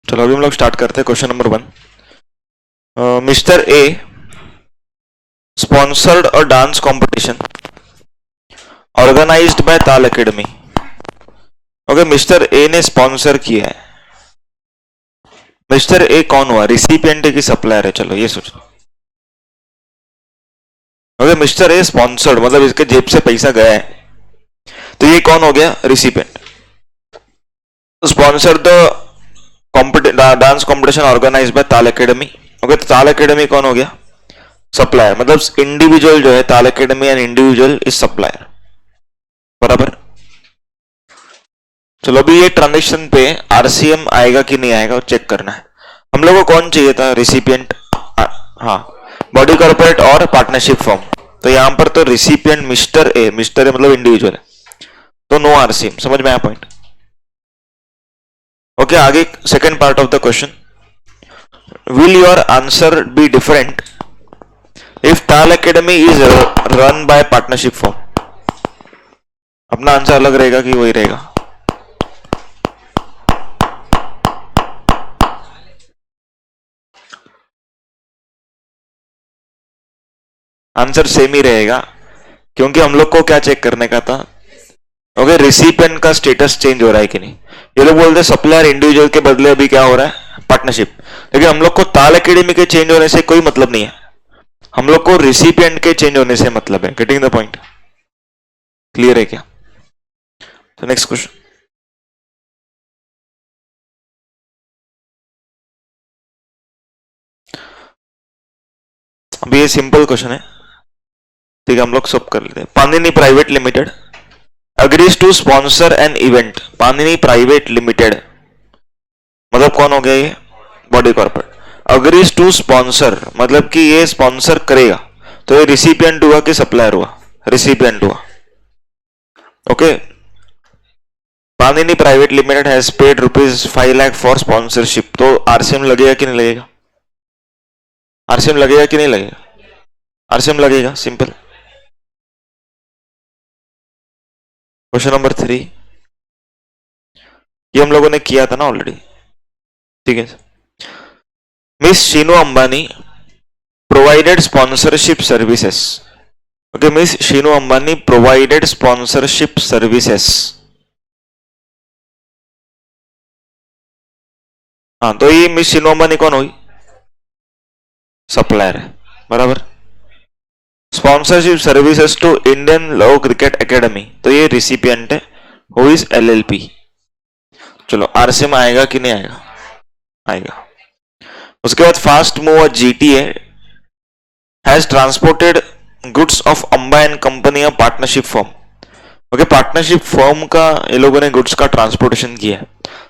चलो अभी हम लोग स्टार्ट करते हैं question number 1. Mister A sponsored a dance competition organised by Taal academy. Okay, mister A ने स्पॉन्सर किया है. मिस्टर ए कौन हुआ? रिसिपिएंट है कि सप्लायर है? चलो ये सोचो. ओके, मिस्टर ए स्पॉन्सर्ड मतलब इसके जेब से पैसा गया है, तो ये कौन हो गया? Recipient. Sponsor the dance competition organised by Taal academy. Okay, तो ताल एकेडमी कौन हो गया? सप्लायर. मतलब इंडिविजुअल जो है ताल academy and individual is supplier. बराबर. चलो अभी ये ट्रांजेक्शन पे आरसीएम आएगा कि नहीं आएगा चेक करना है. हम लोगों को कौन चाहिए था? रिसिपिएंट. हाँ, बॉडी कॉर्पोरेट और पार्टनरशिप फॉर्म. तो यहां पर तो रिसिपिएंट मिस्टर ए मतलब इंडिविजुअल है, तो नो आरसीएम. समझ में आया पॉइंट? ओके, आगे second part of the question. Will your answer be different if Taal academy is run by partnership form? अपना आंसर अलग रहेगा कि वही रहेगा? आंसर सेम ही रहेगा, क्योंकि हम लोग को क्या चेक करने का था? ओके, रिसिपिएंट का स्टेटस चेंज हो रहा है कि नहीं. ये लोग बोलते सप्लायर इंडिविजुअल के बदले अभी क्या हो रहा है? पार्टनरशिप. लेकिन हम लोग को ताल एकेडमी के चेंज होने से कोई मतलब नहीं है, हम लोग को रिसिपिएंट के चेंज होने से मतलब है. Getting the point? क्लियर है क्या? तो नेक्स्ट क्वेश्चन. अभी ये सिंपल क्वेश्चन है, ठीक है, हम लोग सब कर लेते हैं. Panini private limited agrees to sponsor an event. Panini private limited मतलब कौन हो गया? ये body corporate. Agrees to sponsor मतलब कि ये स्पॉन्सर करेगा, तो ये रिसिपिएंट हुआ कि सप्लायर हुआ? रिसिपिएंट हुआ. Okay, Panini private limited has paid ₹5 lakh for sponsorship. तो आरसीएम लगेगा कि नहीं लगेगा? आरसीएम लगेगा कि नहीं लगेगा? आरसीएम लगेगा. सिंपल. क्वेश्चन नंबर 3, ये हम लोगों ने किया था ना ऑलरेडी, ठीक है. Miss Sheenu Ambani provided sponsorship services. Okay, miss Sheenu Ambani provided sponsorship services. हाँ, तो ये मिस शीनू अंबानी कौन हुई? सप्लायर है. बराबर. Sponsorship services to Indian love cricket academy, तो ये रिसिपिएंट है, हु इज एलएलपी. चलो आरसीएम आएगा कि नहीं आएगा? आएगा. उसके बाद fast mover GTA has transported goods of Amba and company of partnership firm. Okay, partnership firm का ये लोगों ने गुड्स का ट्रांसपोर्टेशन किया है.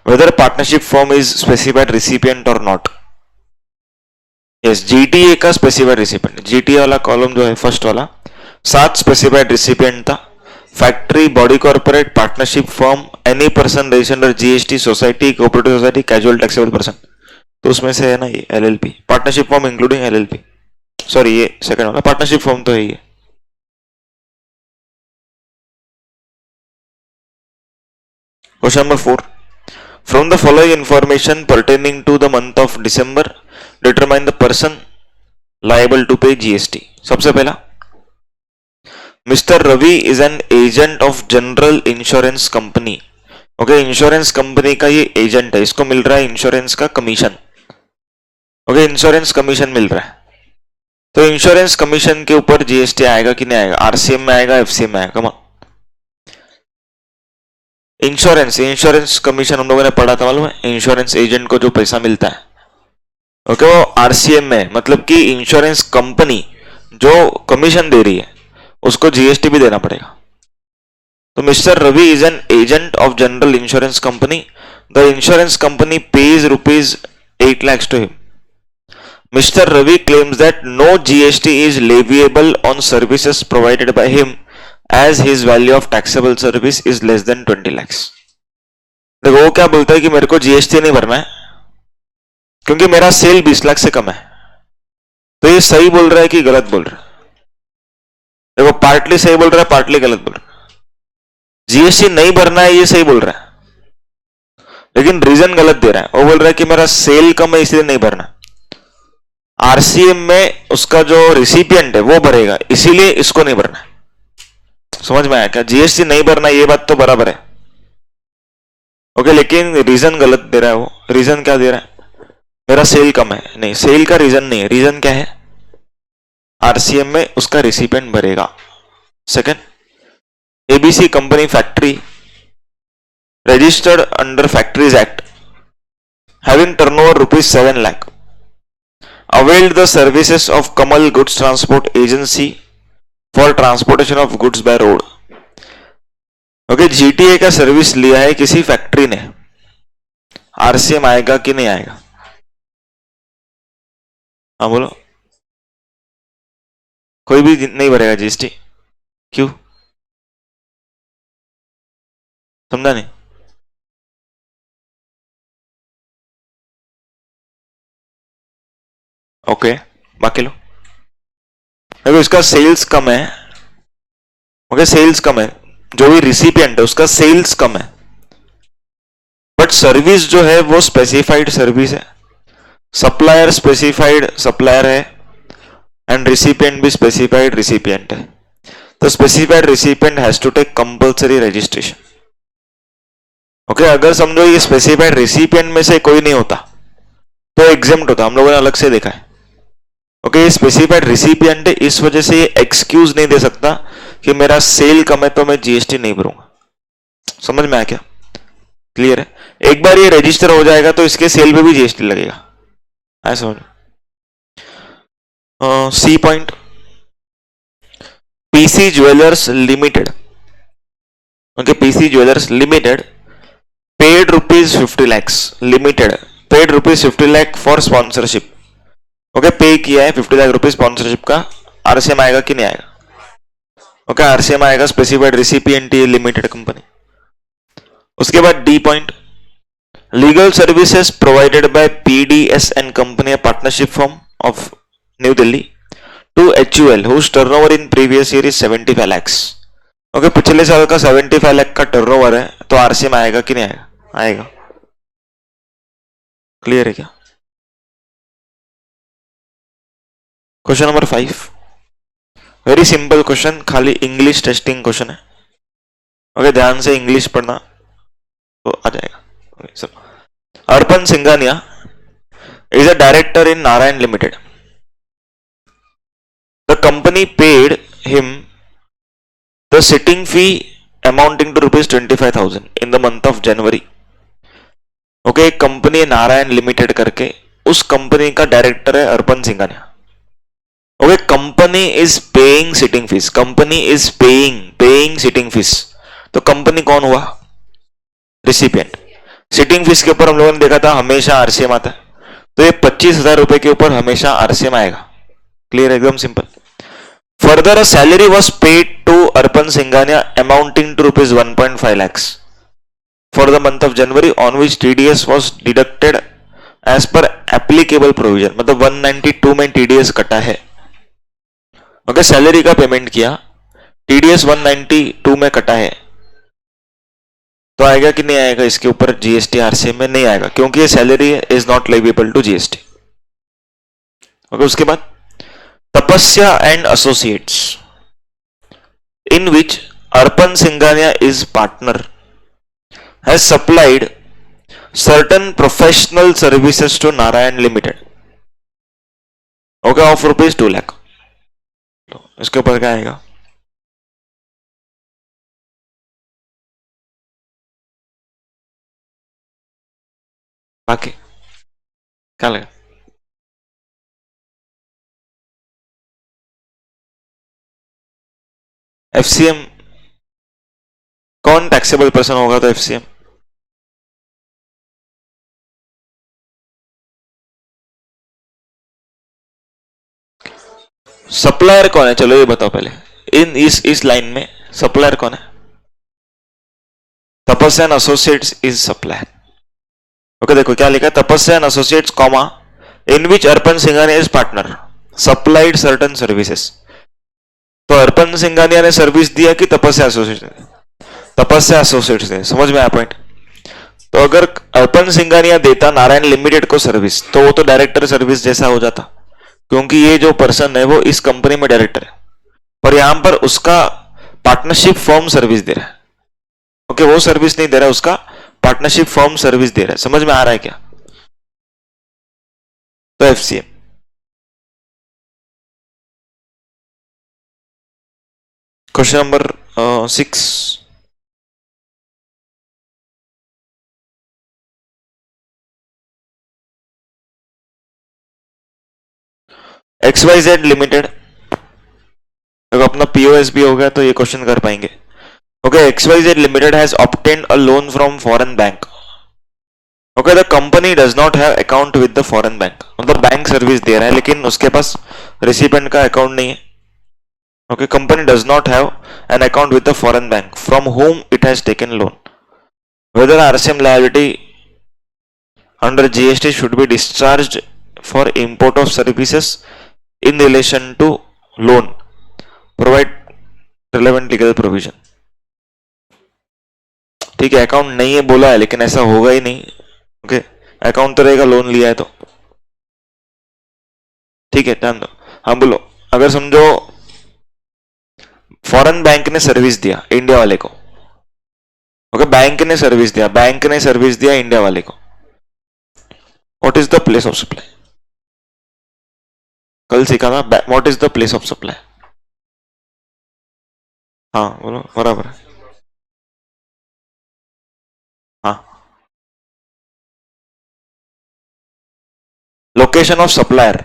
Whether partnership firm is specified recipient और नॉट? यस, जीटीए का स्पेसिफाइड रिसिपिएंट. जीटीए वाला कॉलम जो है फर्स्ट वाला, 7 स्पेसिफाइड रिसिपिएंट था. Factory, body corporate, partnership firm, any person registered under GST, society, cooperative society, casual taxable person. तो उसमें से है ना ये LLP. Partnership firm including LLP. Sorry, ये सेकंड वाला पार्टनरशिप फर्म तो है ये. Question number 4. From the following information pertaining to the month of December determine the person liable to pay GST. सबसे पहला, mister Ravi is an agent of general insurance company. Okay, insurance company का ये agent है, इसको मिल रहा है insurance का commission. Okay, insurance commission मिल रहा है, तो इंश्योरेंस कमीशन के ऊपर जीएसटी आएगा कि नहीं आएगा? आरसीएम में आएगा, एफसीएम में आएगा? इंश्योरेंस कमीशन हम लोगों ने पढ़ा था, मालूम है? इंश्योरेंस एजेंट को जो पैसा मिलता है, ओके, वो आरसीएम में, मतलब कि इंश्योरेंस कंपनी जो कमीशन दे रही है उसको जीएसटी भी देना पड़ेगा. तो mister Ravi is an agent of general insurance company. The insurance company pays ₹8 lakhs to him. Mr. Ravi claims that no GST is leviable on services provided by him as his value of taxable service is less than 20 lakhs. देखो वो क्या बोलता है कि मेरे को GST नहीं भरना है क्योंकि मेरा सेल 20 लाख से कम है. तो ये सही बोल रहा है कि गलत बोल रहा है? देखो, पार्टली सही बोल रहा है, पार्टली गलत बोल रहा है. जीएसटी नहीं भरना है ये सही बोल रहा है, लेकिन रीजन गलत दे रहा है, वो बोल रहा है कि मेरा सेल कम है इसलिए नहीं भरना। आरसीएम में उसका जो रिसिपिएंट है वो भरेगा, इसीलिए इसको नहीं भरना। समझ में आया क्या? जीएसटी नहीं भरना ये बात तो बराबर है, ओके, लेकिन रीजन गलत दे रहा है वो। रीजन क्या दे रहा है? मेरा सेल कम है, नहीं, सेल का रीजन नहीं है, रीजन क्या है? आरसीएम में उसका रिसिपिएंट भरेगा। Second, ABC company factory registered under Factories Act, having turnover rupees 7 lakh, availed the services of Kamal Goods Transport Agency for transportation of goods by road. Okay, GTA का service लिया है किसी factory ने, RCM आएगा कि नहीं आएगा? हाँ बोलो। कोई भी नहीं भरेगा जीएसटी, क्यों? समझा नहीं? ओके, बाकी लो। देखो इसका सेल्स कम है, ओके, सेल्स कम है, जो भी रिसिपिएंट है उसका सेल्स कम है, बट सर्विस जो है वो स्पेसिफाइड सर्विस है, सप्लायर स्पेसिफाइड सप्लायर है, एंड रिसिपिएंट भी स्पेसिफाइड रिसिपिएंट है। तो specified recipient has to take compulsory registration. Okay, अगर समझो ये स्पेसिफाइड रिसिपिएंट में से कोई नहीं होता तो एग्जेम्प्ट होता, हम लोगों ने अलग से देखा है। ओके, ये स्पेसिफाइड रिसिपिएंट है, इस वजह से ये एक्सक्यूज नहीं दे सकता कि मेरा सेल कम है तो मैं जीएसटी नहीं भरूंगा। समझ में आया क्या? क्लियर है? एक बार ये रजिस्टर हो जाएगा तो इसके सेल पे भी जीएसटी लगेगा। आया समझ? C point, PC jewellers limited, okay, PC jewellers limited paid ₹50 lakhs, limited paid ₹50 lakh for sponsorship. Okay, pay किया है ₹50 lakh स्पॉन्सरशिप का, आरसीएम आएगा कि नहीं आएगा? ओके, आरसीएम आएगा, स्पेसिफाइड रिसिपिएंट ये लिमिटेड कंपनी। उसके बाद D point, legal services provided by PDS and company partnership firm of New Delhi to HUL whose turnover in previous year is 75 lakhs। Okay, पिछले साल का 75 लाख का टर्नओवर है, तो आरसीएम आएगा कि नहीं आएगा? आएगा। क्लियर है क्या? Question number 5, very simple question, खाली इंग्लिश टेस्टिंग क्वेश्चन है। ओके, ध्यान से इंग्लिश पढ़ना तो आ जाएगा। okay, Arpan Singhania is a director in Narayan Limited. The company paid him the sitting fee amounting to ₹25,000 in the month of January. Okay, company Narayan limited करके, उस company का director है Arpan Singhania. Okay, company is paying sitting fees, company is paying sitting fees, तो company कौन हुआ? Recipient. Sitting fees के ऊपर हम लोगों ने देखा था हमेशा आरसीएम आता है, तो ये 25,000 रुपए के ऊपर हमेशा आरसीएम आएगा। क्लियर, एकदम simple. Further a salary was paid to Arpan Singhania amounting to ₹1.5 lakhs for the month of January on which TDS was deducted as per applicable provision। मतलब 192 में TDS कटा है। ओके, सैलरी का पेमेंट किया, TDS 192 में कटा है, तो आएगा कि नहीं आएगा इसके ऊपर जीएसटी? आरसीएम में नहीं आएगा, क्योंकि ये salary is not liable to GST. Okay, उसके बाद Tapasya and associates in which Arpan Singhania is partner has supplied certain professional services to Narayan Limited, okay, of ₹2 lakh। तो इसके ऊपर क्या आएगा? बाकी क्या लगा? एफसीएम कौन टैक्सेबल पर्सन होगा? तो एफसीएम सप्लायर कौन है? चलो ये बताओ पहले, इन इस लाइन में सप्लायर कौन है? तपस्या and associates is supplier. Okay, देखो क्या लिखा है, तपस्या and associates comma in which Arpan Singhania is partner supplied certain services. तो अर्पण सिंघानिया ने सर्विस दिया कि तपस्या एसोसिएट्स ने? तपस्या एसोसिएट्स ने। समझ में आया पॉइंट? तो अगर अर्पण सिंघानिया देता नारायण लिमिटेड को सर्विस तो वो तो डायरेक्टर सर्विस जैसा हो जाता, क्योंकि ये जो पर्सन है वो इस कंपनी में डायरेक्टर है, पर यहां पर उसका पार्टनरशिप फर्म सर्विस दे रहा है। ओके, वो सर्विस नहीं दे रहा है, उसका पार्टनरशिप फर्म सर्विस दे रहा है। समझ में आ रहा है क्या? तो FCM. Question number 6, XYZ limited, अगर अपना पीओएस भी हो गया तो ये क्वेश्चन कर पाएंगे। Okay, XYZ limited has obtained a loan from foreign bank. Okay, the company does not have account with the foreign bank, मतलब बैंक सर्विस दे रहा है लेकिन उसके पास रिसिपेंट का अकाउंट नहीं है। Okay, company does not have an account with the foreign bank from whom it has taken loan. Whether RCM liability under GST should be discharged for import of services in relation to loan. Provide relevant legal provision. ठीक है, account नहीं है बोला है लेकिन ऐसा होगा ही नहीं। ओके, अकाउंट तो रहेगा, लोन लिया है तो। ठीक है, ध्यान दो। हाँ बोलो। अगर समझो फॉरेन बैंक ने सर्विस दिया इंडिया वाले को। ओके, बैंक ने सर्विस दिया, इंडिया वाले को। What is the place of supply? कल सीखा था, what is the place of supply. हाँ बोलो, बराबर है। हाँ, location of supplier.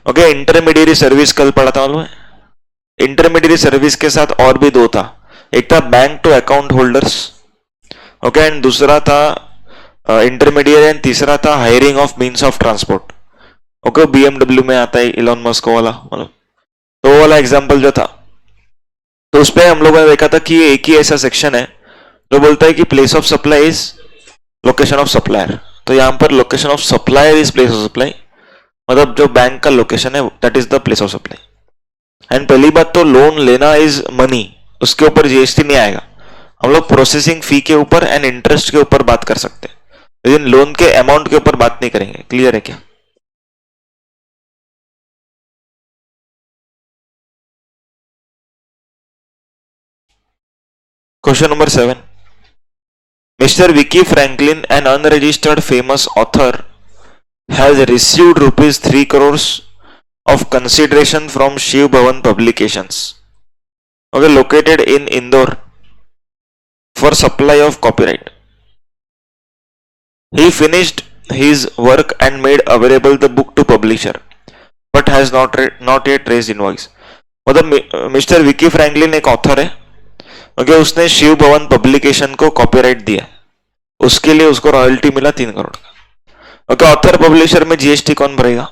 Okay, intermediary service कल पढ़ा था मालूम है। इंटरमीडियरी सर्विस के साथ और भी दो था, एक था bank to account holders, okay, and दूसरा था इंटरमीडिएट, एंड तीसरा था hiring of means of transport. Okay, BMW में आता है इलॉन मस्क वाला, मतलब तो वो वाला एग्जांपल जो था, तो उस पर हम लोगों ने देखा था कि ये एक ही ऐसा सेक्शन है जो बोलता है कि place of supply is location of supplier. तो यहां पर location of supplier is place of supply, मतलब जो बैंक का लोकेशन है that is the place of supply. And पहली बात तो लोन लेना इज मनी, उसके ऊपर जीएसटी नहीं आएगा। हम लोग प्रोसेसिंग फी के ऊपर एंड इंटरेस्ट के ऊपर बात कर सकते हैं, लेकिन लोन के अमाउंट के ऊपर बात नहीं करेंगे। क्लियर है क्या? Question number 7, Mr. Vicky Franklin, an unregistered famous author, has received rupees 3 crores of consideration from Shiv Bhavan Publications, okay, located in Indore, for supply of copyright. He finished his work and made available the book to publisher, but has not yet raised invoice. मतलब mister Vicky Franklin एक author है, okay, उसने शिव भवन publication को copyright दिया, उसके लिए उसको रॉयल्टी मिला 3 करोड़ का। ओके, ऑथर पब्लिशर में जीएसटी कौन भरेगा?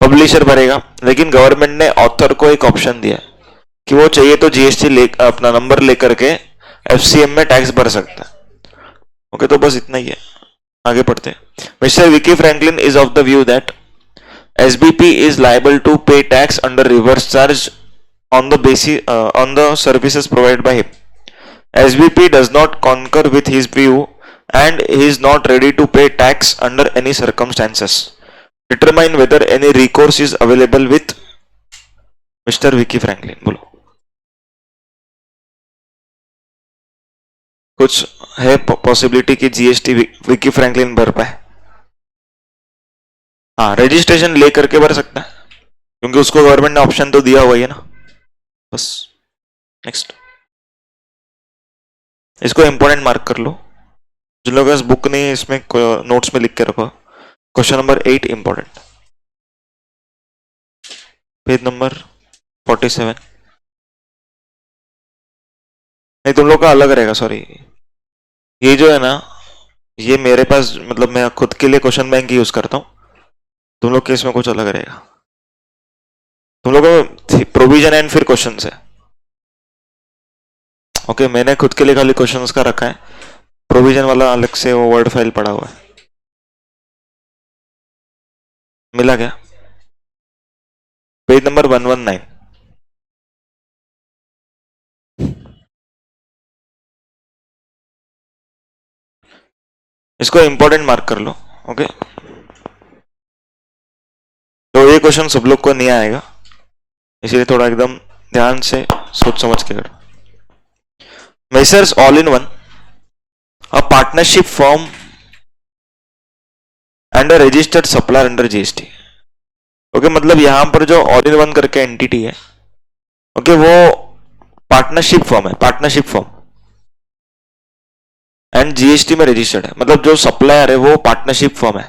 पब्लिशर भरेगा, लेकिन गवर्नमेंट ने ऑथर को एक ऑप्शन दिया है कि वो चाहिए तो जीएसटी ले अपना नंबर लेकर के एफसीएम में टैक्स भर सकता है। ओके, तो बस इतना ही है, आगे पढ़ते हैं। Mister Vicky Franklin is of the view that SBP is liable to pay tax under reverse charge on the basis on the services provided by him. SBP does not concur with his view and he is not ready to pay tax under any circumstances. Determine whether any recourse is available with Mr. Vicky Franklin. बोलो, कुछ है possibility कि GST Vicky Franklin भर पाए? हाँ, registration ले करके भर सकता है, क्योंकि उसको गवर्नमेंट ने ऑप्शन तो दिया हुआ है ना। बस, नेक्स्ट। इसको इंपॉर्टेंट मार्क कर लो, जिन लोगों के पास बुक नहीं है इसमें नोट्स में लिख के रखो। Question number 8 important, page number 47। नहीं, तुम लोग का अलग रहेगा, सॉरी। ये जो है ना, ये मेरे पास, मतलब मैं खुद के लिए क्वेश्चन बैंक यूज करता हूँ, तुम लोग के इसमें कुछ अलग रहेगा। तुम लोग प्रोविजन एंड फिर क्वेश्चन है। ओके, मैंने खुद के लिए खाली क्वेश्चंस का रखा है, प्रोविजन वाला अलग से वो वर्ड फाइल पड़ा हुआ है। मिला क्या? Page number 119। इसको इंपॉर्टेंट मार्क कर लो। ओके, तो ये क्वेश्चन सब लोग को नहीं आएगा, इसलिए थोड़ा एकदम ध्यान से सोच समझ के करो। Messrs all in one, a partnership form and a registered supplier under GST. Okay, मतलब यहां पर जो ऑल इन वन करके एंटिटी है, ओके, वो पार्टनरशिप फॉर्म है, पार्टनरशिप फॉर्म एंड जीएसटी में रजिस्टर्ड है। मतलब जो सप्लायर है वो पार्टनरशिप फॉर्म है।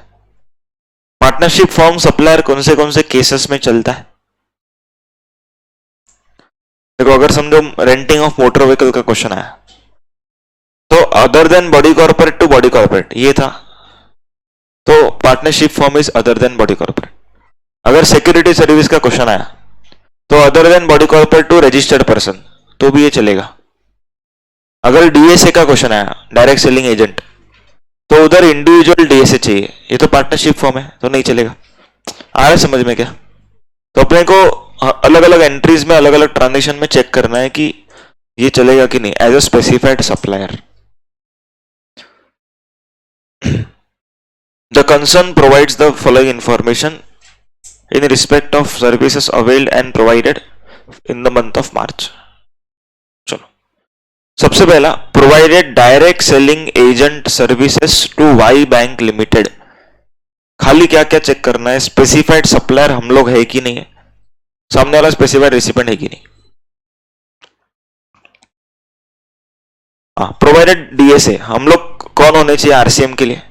पार्टनरशिप फॉर्म सप्लायर कौन से केसेस में चलता है? देखो, अगर समझो रेंटिंग ऑफ मोटर व्हीकल का क्वेश्चन आया, तो other than body corporate to body corporate ये था, तो partnership form is other than body corporate. अगर सिक्योरिटी सर्विस का क्वेश्चन आया, तो other than body corporate to registered person, तो भी ये चलेगा। अगर डीएसए का क्वेश्चन आया, डायरेक्ट सेलिंग एजेंट, तो उधर इंडिविजुअल डीएसए चाहिए, ये तो पार्टनरशिप फॉर्म है, तो नहीं चलेगा। आ रहा है समझ में क्या? तो अपने को अलग अलग एंट्रीज में अलग अलग ट्रांजेक्शन में चेक करना है कि ये चलेगा कि नहीं, as a specified supplier. The concern provides the following information in respect of services availed and provided in the month of March। चलो, सबसे पहला, provided direct selling agent services to Y bank limited. खाली क्या क्या check करना है? Specified supplier हम लोग है कि नहीं है, सामने वाला स्पेसिफाइड रेसिपिएंट है कि नहीं। प्रोवाइडेड डीएसए, हम लोग कौन होने चाहिए आरसीएम के लिए?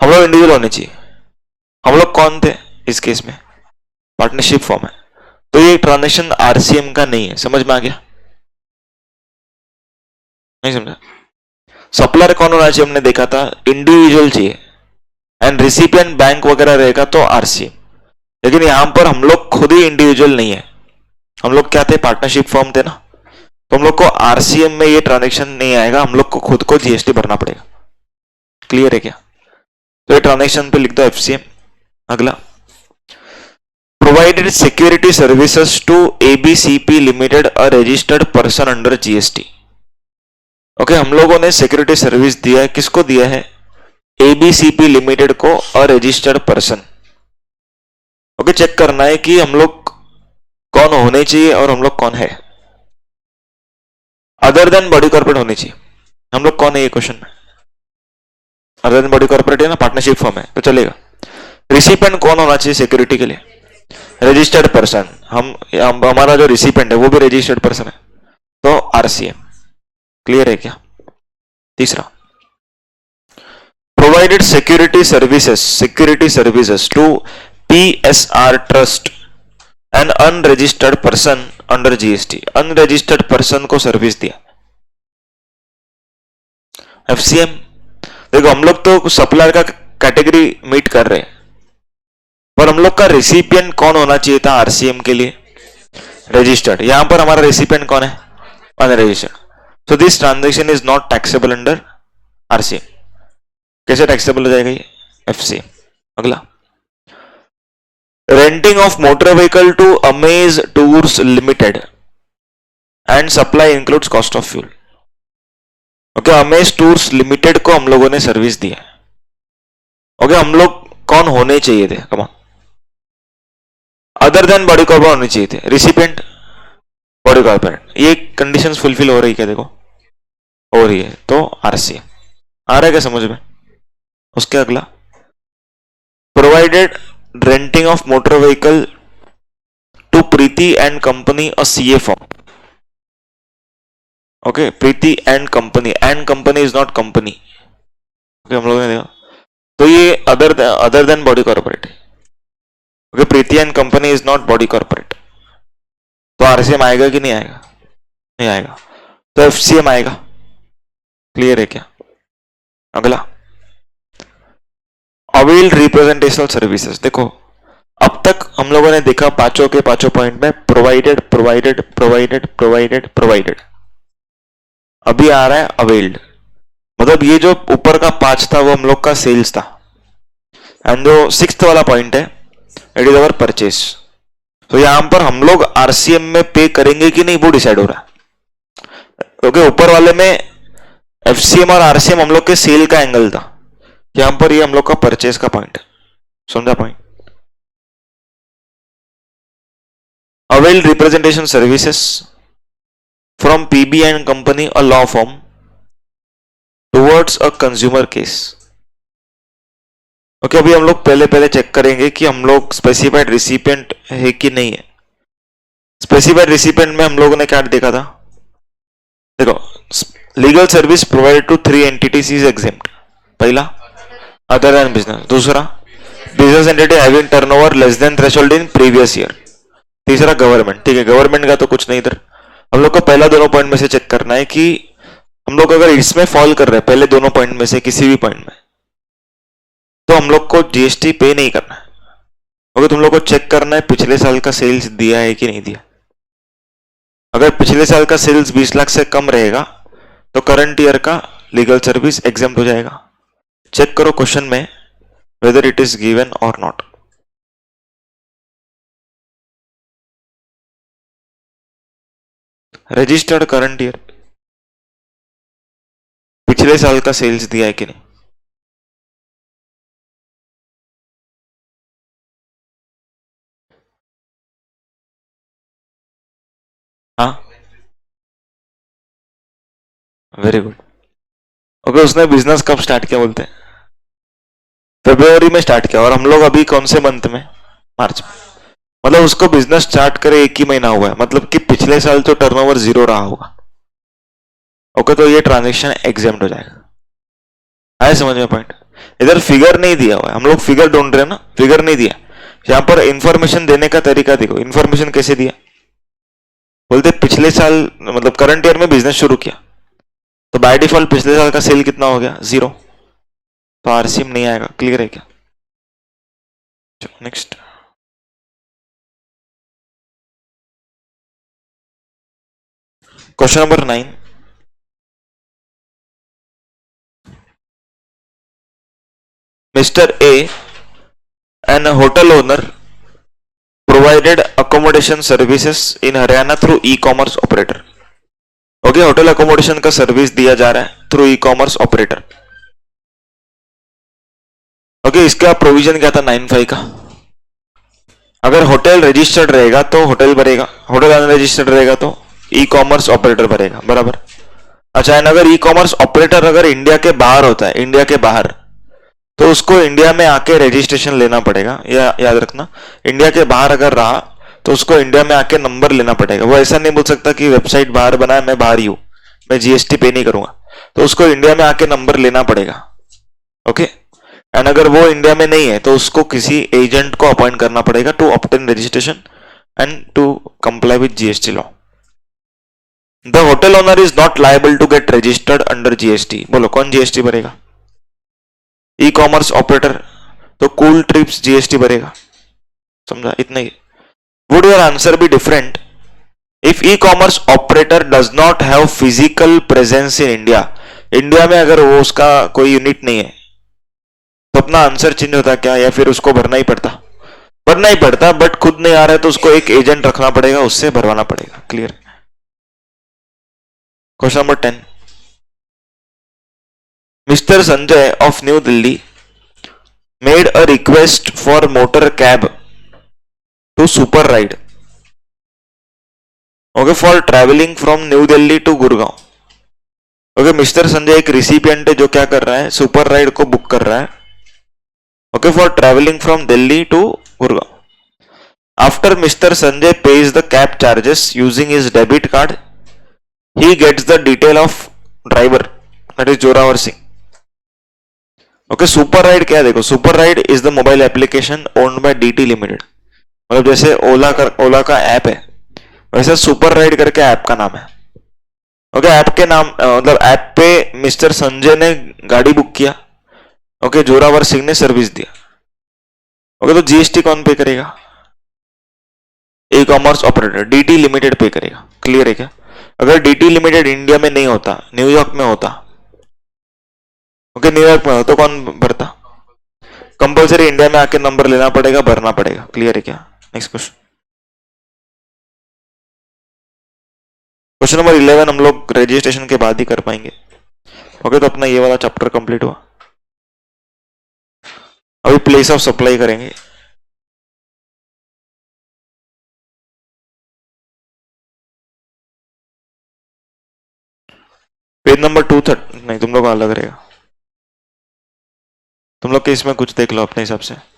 हम लोग इंडिविजुअल होने चाहिए। हम लोग कौन थे इस केस में? पार्टनरशिप फॉर्म है, तो ये ट्रांजेक्शन आरसीएम का नहीं है। समझ में आ गया? नहीं समझा? सप्लायर कौन होना चाहिए? हमने देखा था इंडिविजुअल चाहिए, एंड रिसिपिएंट बैंक वगैरह रहेगा तो आरसीएम। लेकिन यहां पर हम लोग खुद ही इंडिविजुअल नहीं है, हम लोग क्या थे? पार्टनरशिप फॉर्म थे ना, तो हम लोग को आरसीएम में ये ट्रांजेक्शन नहीं आएगा, हम लोग को खुद को जीएसटी भरना पड़ेगा। क्लियर है क्या? तो ये ट्रांजेक्शन पे लिख दो एफसीएम। अगला, provided security services to ABCP limited, a registered person under GST. Okay, हम लोगों ने सिक्योरिटी सर्विस दिया है, किसको दिया है? एबीसीपी लिमिटेड को, a registered person. Okay, check करना है कि हम लोग कौन होने चाहिए और हम लोग कौन है। अदर देन बॉडी कॉर्पोरेट होनी चाहिए। हम लोग कौन है ये क्वेश्चन में? अदर देन बॉडी कॉर्पोरेट है ना, पार्टनरशिप फॉर्म है, तो चलेगा। रिसिपेंट कौन होना चाहिए सिक्योरिटी के लिए? Registered person. हमारा जो रिसिपेंट है वो भी रजिस्टर्ड पर्सन है, तो आरसीएम। क्लियर है क्या? तीसरा, provided security services to PSR trust and unregistered person under GST. Unregistered person को सर्विस दिया, एफसीएम। देखो, हम लोग तो सप्लायर का कैटेगरी मीट कर रहे हैं, पर हम लोग का रेसिपिएंट कौन होना चाहिए था आरसीएम के लिए? रजिस्टर्ड। यहां पर हमारा रेसिपिएंट कौन है? Unregistered. So this transaction is not taxable under RCM. कैसे टैक्सेबल हो जाएगा ये? एफसीएम। अगला, renting of motor vehicle to Amaze tours limited and supply includes cost of fuel. Okay, Amaze tours limited को हम लोगों ने सर्विस दिया। ओके, हम लोग कौन होने चाहिए थे? Come on, other than body corporate होने चाहिए थे। Recipient body corporate. ये कंडीशंस फुलफिल हो रही है? देखो, हो रही है, तो आरसीएम। आ रहा है क्या समझ में? उसके अगला, provided renting of motor vehicle to Preeti and company, a CA form. Okay, Preeti and company is not company. Okay, हम लोगों ने देखा, तो ये अदर देन बॉडी कॉर्पोरेट है। Okay, Preeti and company is not body corporate, तो आरसीएम आएगा कि नहीं आएगा? नहीं आएगा, तो एफसीएम आएगा। क्लियर है क्या? अगला, अवेल्ड रिप्रेजेंटेशनल सर्विसेज। देखो, अब तक हम लोगों ने देखा पांचों के पांचों पॉइंट में provided provided provided provided provided. अभी आ रहा है अवेल्ड। मतलब ये जो ऊपर का 5 था वो हम लोग का सेल्स था, एंड जो 6th वाला पॉइंट है इट इज अवर परचेस। तो यहां पर हम लोग आरसीएम में पे करेंगे कि नहीं वो डिसाइड हो रहा है। क्योंकि ऊपर वाले में एफसीएम और आरसीएम हम लोग के सेल का एंगल था, यहां पर ये हम लोग का परचेज का पॉइंट है, समझा point. Avail representation services from PB and company a law form towards a consumer case. Okay, अभी हम लोग पहले पहले चेक करेंगे कि हम लोग स्पेसिफाइड रिसिपिएंट है कि नहीं है। स्पेसिफाइड रिसिपिएंट में हम लोगों ने क्या देखा था, देखो, legal service provided to 3 entities is exempt. पहला अदर एंड बिजनेस, दूसरा business entity having turnover less than threshold in previous year, तीसरा गवर्नमेंट। ठीक है, गवर्नमेंट का तो कुछ नहीं इधर, हम लोग को पहला दोनों पॉइंट में से चेक करना है कि हम लोग अगर इसमें फॉल कर रहे हैं पहले दोनों पॉइंट में से किसी भी पॉइंट में, तो हम लोग को जीएसटी पे नहीं करना है। अगर तुम लोग को चेक करना है पिछले साल का सेल्स दिया है कि नहीं दिया। अगर पिछले साल का सेल्स 20 लाख से कम रहेगा तो करंट ईयर का लीगल सर्विस एग्जाम्प्ट हो जाएगा। चेक करो क्वेश्चन में वेदर इट इज गिवन और नॉट। रजिस्टर्ड करंट ईयर, पिछले साल का सेल्स दिया है कि नहीं। हाँ, वेरी गुड। ओके, उसने बिजनेस कब स्टार्ट किया बोलते हैं, फरवरी में स्टार्ट किया, और हम लोग अभी कौन से मंथ में, मार्च में। मतलब उसको बिजनेस स्टार्ट करे 1 ही महीना हुआ है, मतलब कि पिछले साल तो टर्नओवर 0 रहा होगा। ओके, तो ये ट्रांजेक्शन एग्जाम्प्ट हो जाएगा। आए समझ में पॉइंट। इधर फिगर नहीं दिया हुआ है, हम लोग फिगर ढूंढ रहे हैं ना, फिगर नहीं दिया। यहां पर इंफॉर्मेशन देने का तरीका देखो, इंफॉर्मेशन कैसे दिया, बोलते पिछले साल मतलब करंट ईयर में बिजनेस शुरू किया, तो बाय डिफॉल्ट पिछले साल का सेल कितना हो गया, 0, तो आरसीएम नहीं आएगा। क्लियर है क्या। Next question number 9। Mister A N hotel owner provided accommodation services in Haryana through e-commerce operator। ओके, होटल अकोमोडेशन का सर्विस दिया जा रहा है थ्रू ई-कॉमर्स ऑपरेटर। ओके, इसका प्रोविजन क्या था 9(5) का। अगर होटल रजिस्टर्ड रहेगा तो होटल भरेगा, होटल अनरजिस्टर्ड रहेगा तो ई कॉमर्स ऑपरेटर भरेगा, बराबर। अच्छा, एंड अगर ई कॉमर्स ऑपरेटर अगर इंडिया के बाहर होता है, इंडिया के बाहर, तो उसको इंडिया में आके रजिस्ट्रेशन लेना पड़ेगा, या याद रखना, इंडिया के बाहर अगर रहा तो उसको इंडिया में आके नंबर लेना पड़ेगा। वो ऐसा नहीं बोल सकता कि वेबसाइट बाहर बना है मैं बाहर ही हूं, मैं जीएसटी पे नहीं करूंगा, तो उसको इंडिया में आके नंबर लेना पड़ेगा। ओके, एंड अगर वो इंडिया में नहीं है तो उसको किसी एजेंट को अपॉइंट करना पड़ेगा to obtain registration and to comply with GST law. The hotel owner is not liable to get registered under GST. बोलो कौन जीएसटी भरेगा, ई कॉमर्स ऑपरेटर, तो कूल ट्रिप्स जीएसटी भरेगा। समझा, इतना ही। Would your answer be different if e commerce operator does not have physical presence in India. India में अगर वो उसका कोई यूनिट नहीं है तो अपना आंसर चेंज होता क्या, या फिर उसको भरना ही पड़ता, भरना ही पड़ता, बट खुद नहीं आ रहा है तो उसको एक एजेंट रखना पड़ेगा, उससे भरवाना पड़ेगा। Clear. Question number 10। Mister Sanjay of New Delhi made a request for motor cab to super ride, okay, for traveling from New Delhi to Gurgaon। Okay, mister Sanjay एक रिसिपिएंट है जो क्या कर रहा है, सुपर राइड को बुक कर रहा है, okay, for travelling from Delhi to Gurgaon. After mister Sanjay pays the cab charges using his debit card, he gets the detail of driver, that is Zorawar Singh. Okay, super ride क्या है, देखो, super ride is the mobile application owned by DT limited. मतलब जैसे ओला का app है, वैसे super ride करके app का नाम है। ओके, ऐप के नाम मतलब ऐप पे मिस्टर संजय ने गाड़ी बुक किया, ओके, जोरावर सिंह ने सर्विस दिया। ओके, तो जीएसटी कौन पे करेगा, e commerce operator, DT limited pay करेगा। क्लियर है क्या। अगर डीटी लिमिटेड इंडिया में नहीं होता, न्यूयॉर्क में होता, ओके, न्यूयॉर्क में होता तो कौन भरता, कंपल्सरी इंडिया में आके नंबर लेना पड़ेगा, भरना पड़ेगा। क्लियर है क्या। नेक्स्ट क्वेश्चन, क्वेश्चन नंबर 11 हम लोग रजिस्ट्रेशन के बाद ही कर पाएंगे। ओके, तो अपना ये वाला चैप्टर कंप्लीट हुआ। अभी प्लेस ऑफ सप्लाई करेंगे। पेज नंबर 230 नहीं, तुम लोग का अलग रहेगा। तुम लोग केस में कुछ देख लो अपने हिसाब से।